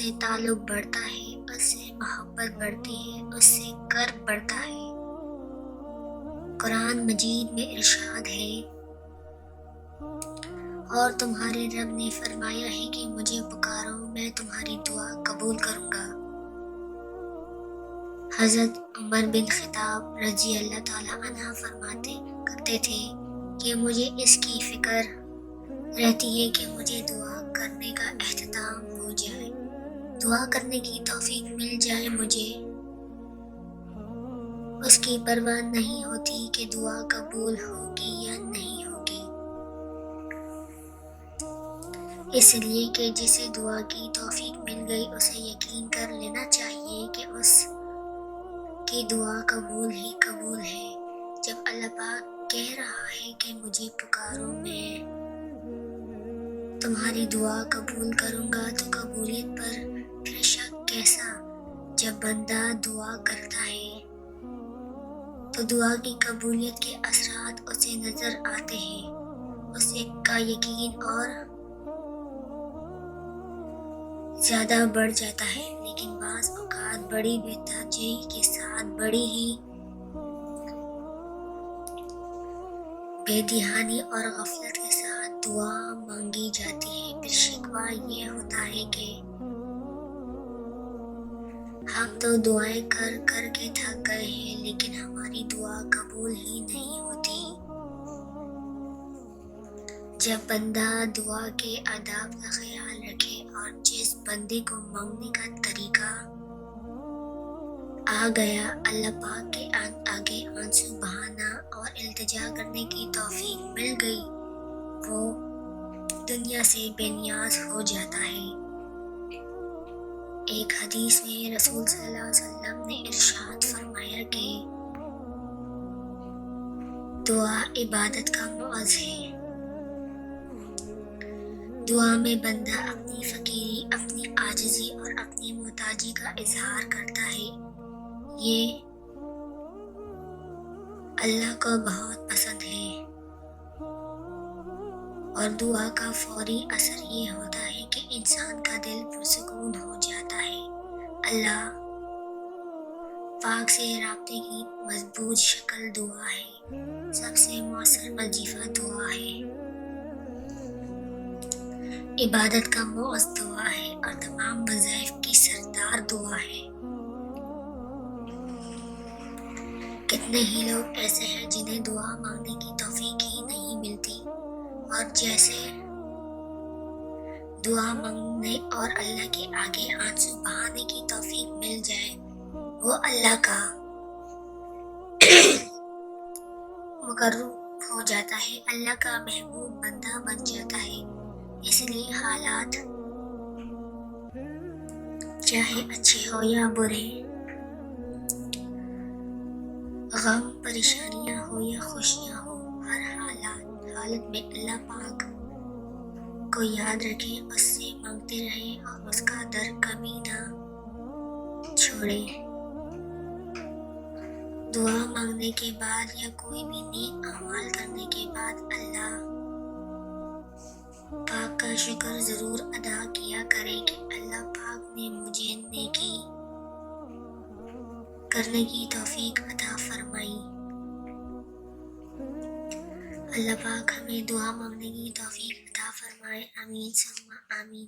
سے تعلق بڑھتا ہے، اس سے محبت بڑھتی ہے، اس سے قرب بڑھتا ہے۔ قرآن مجید میں ارشاد ہے، اور تمہارے رب نے فرمایا ہے کہ مجھے پکارو، میں تمہاری دعا قبول کروں گا۔ حضرت عمر بن خطاب رضی اللہ تعالیٰ عنہ فرماتے کرتے تھے کہ مجھے اس کی فکر رہتی ہے کہ مجھے دعا کرنے کا اختتام ہو جائے، دعا کرنے کی توفیق مل جائے مجھے۔ اس کی پرواہ نہیں ہوتی کہ دعا قبول ہوگی یا نہیں ہوگی، اس لیے کہ جسے دعا کی توفیق مل گئی اسے یقین کر لینا چاہیے کہ اس کی دعا قبول ہی قبول ہے۔ جب اللہ پاک کہہ رہا ہے کہ مجھے پکارو، میں تمہاری دعا قبول کروں گا، تو قبولیت پر پھر شک کیسا؟ جب بندہ دعا کرتا ہے تو دعا کی قبولیت کے اثرات اسے نظر آتے ہیں، اسے کا یقین اور زیادہ بڑھ جاتا ہے، لیکن بعض اوقات بڑی بے توجہی کے ساتھ، بڑی ہی بے دھیانی اور غفلت کے ساتھ دعا مانگی جاتی ہے۔ پھر شکوہ یہ ہوتا ہے کہ ہم تو دعائیں کر کر کے تھک گئے ہیں، لیکن ہماری دعا قبول ہی نہیں ہوتی۔ جب بندہ دعا کے آداب کا خیال رکھے اور جس بندے کو مانگنے کا طریقہ آ گیا، اللہ پاک کے آگے آنسو بہانا اور التجا کرنے کی توفیق مل گئی، وہ دنیا سے بے نیاز ہو جاتا ہے۔ ایک حدیث میں رسول صلی اللہ علیہ وسلم نے ارشاد فرمایا کہ دعا عبادت کا معز ہے۔ دعا میں بندہ اپنی فقیری، اپنی عاجزی اور اپنی محتاجی کا اظہار کرتا ہے۔ یہ اللہ کو بہت پسند ہے، اور دعا کا فوری اثر یہ ہوتا ہے کہ انسان کا دل پرسکون ہو جاتا ہے۔ اللہ پاک سے رابطے کی مضبوط شکل دعا ہے، سب سے مؤثر وظیفہ دعا ہے، عبادت کا معز دعا ہے، اور تمام وظائف کی سردار دعا ہے۔ کتنے ہی لوگ ایسے ہیں جنہیں دعا مانگنے کی توفیق ہی نہیں ملتی، اور جیسے دعا مانگنے اور اللہ کے آگے آنسو بہانے کی توفیق مل جائے، وہ اللہ کا مقرب ہو جاتا ہے، اللہ کا محبوب بندہ بن جاتا ہے۔ اس لیے حالات چاہے اچھے ہو یا برے، غم پریشانیاں ہو یا خوشیاں ہو، ہر حالت میں اللہ پاک کو یاد رکھیں، اس سے مانگتے رہیں اور اس کا در کبھی نہ چھوڑیں۔ دعا مانگنے کے بعد یا کوئی بھی نیک اعمال کرنے کے بعد اللہ پاک کا شکر ضرور ادا کیا کریں کہ اللہ پاک نے مجھے نیکی کرنے کی توفیق عطا فرمائی۔ اللہ پاک ہمیں دعا مانگنے کی توفیق عطا فرمائے، آمین ثم آمین۔